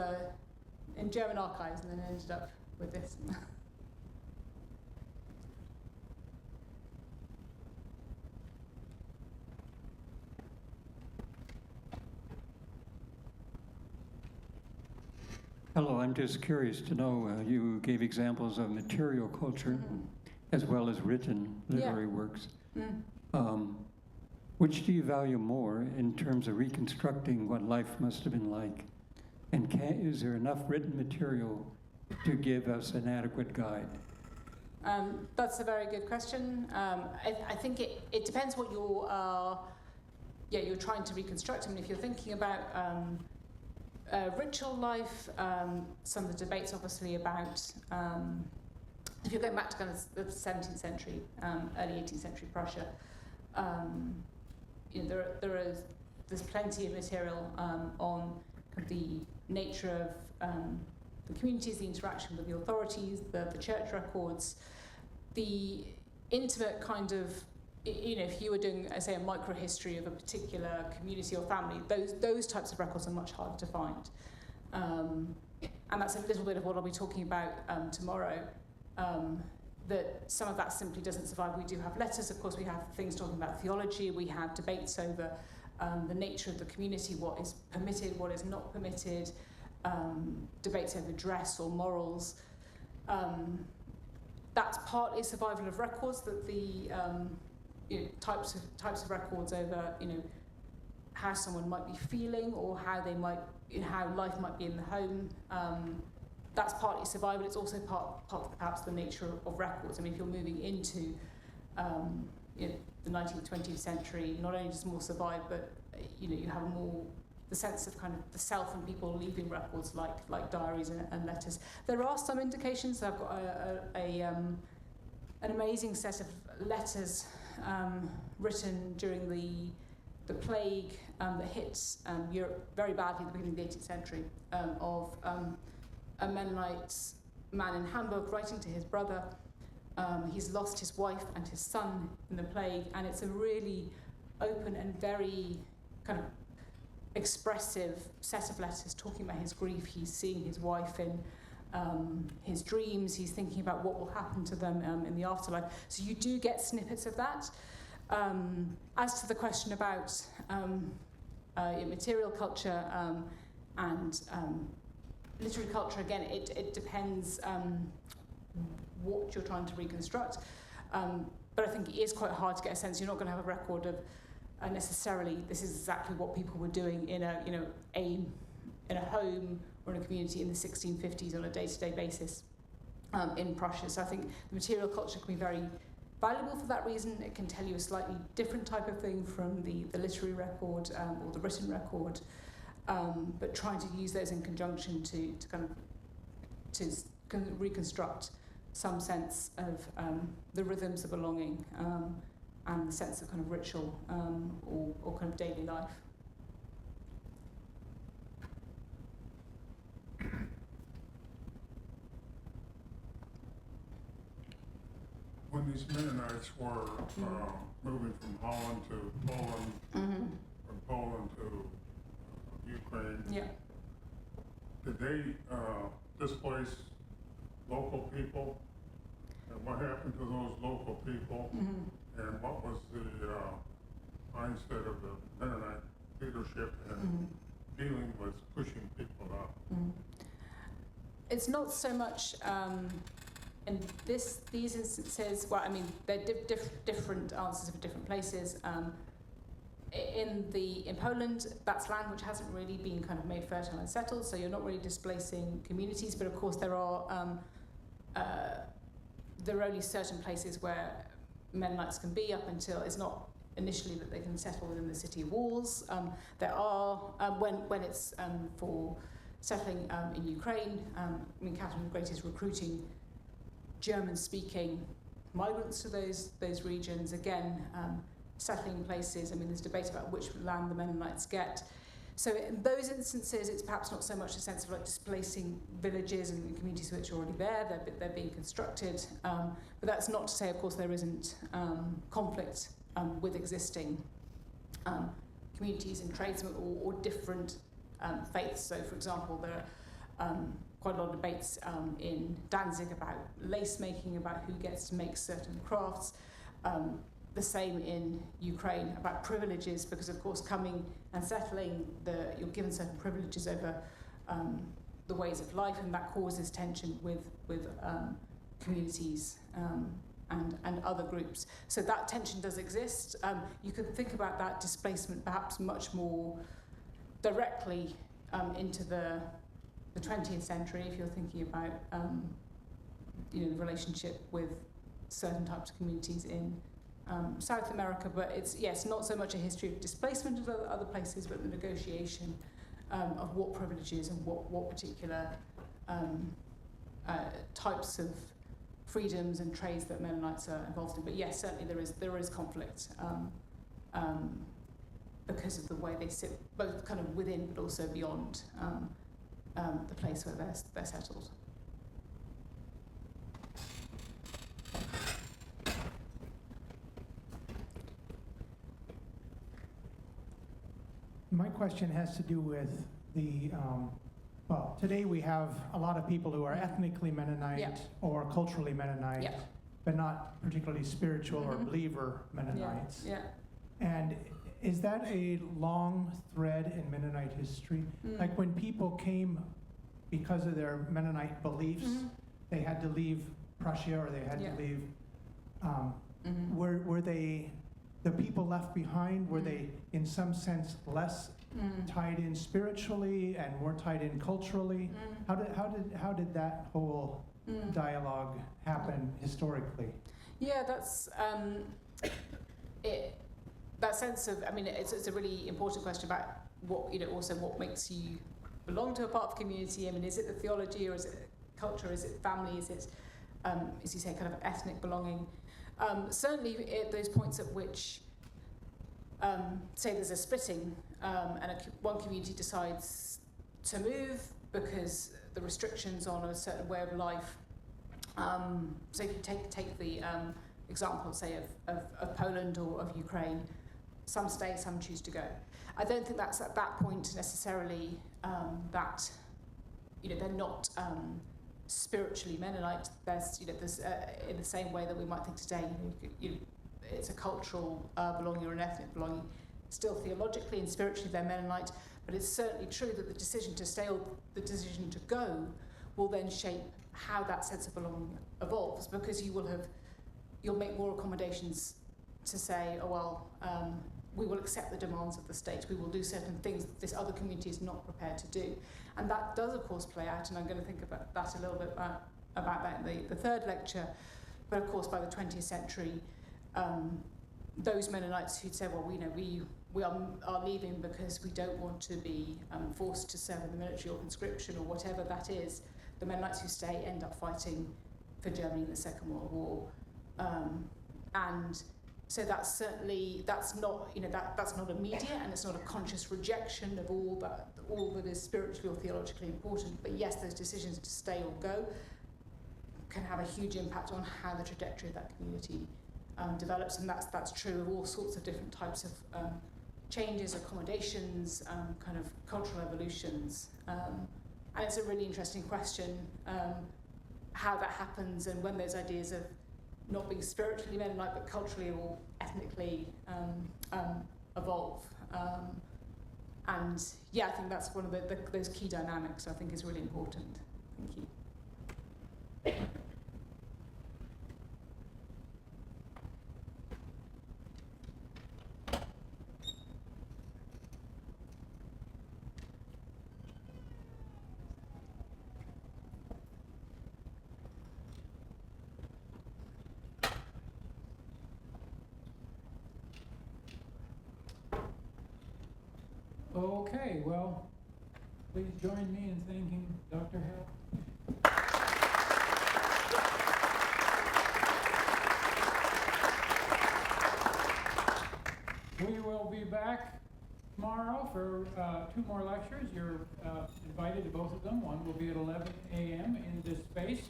in German archives, and then ended up with this. Hello, I'm just curious to know, you gave examples of material culture as well as written literary works. Which do you value more in terms of reconstructing what life must have been like? And is there enough written material to give us an adequate guide? That's a very good question. I think it depends what you're trying to reconstruct. I mean, if you're thinking about ritual life, some of the debates obviously about, if you're going back to kind of the 17th century, early 18th century Prussia, there's plenty of material on the nature of the communities, the interaction with the authorities, the church records, the intimate kind of, if you were doing, say, a microhistory of a particular community or family, those types of records are much harder to find. And that's a little bit of what I'll be talking about tomorrow, that some of that simply doesn't survive. We do have letters, of course, we have things talking about theology, we have debates over the nature of the community, what is permitted, what is not permitted, debates over dress or morals. That's partly survival of records, that the types of records over how someone might be feeling or how they might how life might be in the home. That's partly survival. It's also part of perhaps the nature of records. I mean, if you're moving into the 19th, 20th century, not only does more survive, but you have more the sense of kind of the self and people leaving records like diaries and letters. There are some indications. I've got an amazing set of letters written during the plague that hit Europe very badly at the beginning of the 18th century, of Mennonites man in Hamburg writing to his brother. He's lost his wife and his son in the plague, and it's a really open and very kind of expressive set of letters talking about his grief. He's seeing his wife in his dreams. He's thinking about what will happen to them in the afterlife. So you do get snippets of that. As to the question about material culture and literary culture, again, it depends what you're trying to reconstruct. But I think it is quite hard to get a sense. You're not going to have a record of necessarily this is exactly what people were doing in a home or in a community in the 1650s on a day-to-day basis in Prussia. So I think the material culture can be very valuable for that reason. It can tell you a slightly different type of thing from the literary record or the written record, but trying to use those in conjunction to reconstruct some sense of the rhythms of belonging and the sense of kind of ritual or kind of daily life. When these Mennonites were moving from Holland to Poland, from Poland to Ukraine, did they displace local people? And what happened to those local people? And what was the mindset of the Mennonite leadership in dealing with pushing people out? It's not so much in these instances. Well, I mean, they're different answers for different places. In Poland, that's land which hasn't really been kind of made fertile and settled, so you're not really displacing communities. But of course, there are only certain places where Mennonites can be up until it's not initially that they can settle within the city walls. There are when it's for settling in Ukraine. I mean, Catherine the Great is recruiting German-speaking migrants to those regions. Again, settling places. I mean, there's debate about which land the Mennonites get. So in those instances, it's perhaps not so much a sense of like displacing villages and communities which are already there. They're being constructed. But that's not to say, of course, there isn't conflict with existing communities and tradesmen or different faiths. So, for example, there are quite a lot of debates in Danzig about lace making, about who gets to make certain crafts. The same in Ukraine about privileges, because of course coming and settling, you're given certain privileges over the ways of life, and that causes tension with communities and other groups. So that tension does exist. You can think about that displacement perhaps much more directly into the 20th century, if you're thinking about the relationship with certain types of communities in South America, but it's not so much a history of displacement of other places, but the negotiation of what privileges and what particular types of freedoms and trades that Mennonites are involved in. But yes, certainly there is conflict because of the way they sit, both kind of within but also beyond the place where they're settled. My question has to do with the, today we have a lot of people who are ethnically Mennonite or culturally Mennonite, but not particularly spiritual or believer Mennonites. And is that a long thread in Mennonite history? Like when people came because of their Mennonite beliefs, they had to leave Prussia or they had to leave, were they, the people left behind, were they in some sense less tied in spiritually and more tied in culturally? How did that whole dialogue happen historically? Yeah, that's that sense of, I mean, it's a really important question about what, also what makes you belong to a part of community. I mean, is it the theology or is it culture? Is it family? Is it, as you say, kind of ethnic belonging? Certainly at those points at which, say there's a splitting and one community decides to move, because the restrictions on a certain way of life. So if you take the example, say, of Poland or of Ukraine, some stay, some choose to go. I don't think that's at that point necessarily that, they're not spiritually Mennonite. There's in the same way that we might think today, it's a cultural belonging or an ethnic belonging. Still theologically and spiritually they're Mennonite, but it's certainly true that the decision to stay or the decision to go will then shape how that sense of belonging evolves, because you'll make more accommodations to say, we will accept the demands of the state, we will do certain things that this other community is not prepared to do. And that does, of course, play out, and I'm going to think about that a little bit about that in the third lecture. But of course, by the 20th century, those Mennonites who'd say, we are leaving because we don't want to be forced to serve in the military or conscription or whatever that is, the Mennonites who stay end up fighting for Germany in the Second World War. And so that's not immediate, and it's not a conscious rejection of all that is spiritually or theologically important. But yes, those decisions to stay or go can have a huge impact on how the trajectory of that community develops, and that's true of all sorts of different types of changes, accommodations, kind of cultural evolutions. And it's a really interesting question, how that happens and when those ideas of not being spiritually Mennonite but culturally or ethnically evolve. And yeah, I think that's one of those key dynamics I think is really important. Thank you. Okay, well, please join me in thanking Dr. Hell. We will be back tomorrow for 2 more lectures. You're invited to both of them. One will be at 11 a.m. in this space,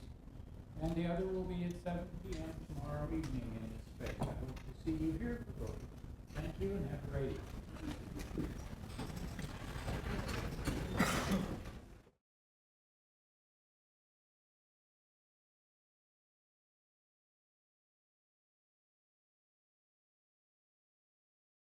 and the other will be at 7 p.m. tomorrow evening in this space. I hope to see you here for both. Thank you and have a great evening.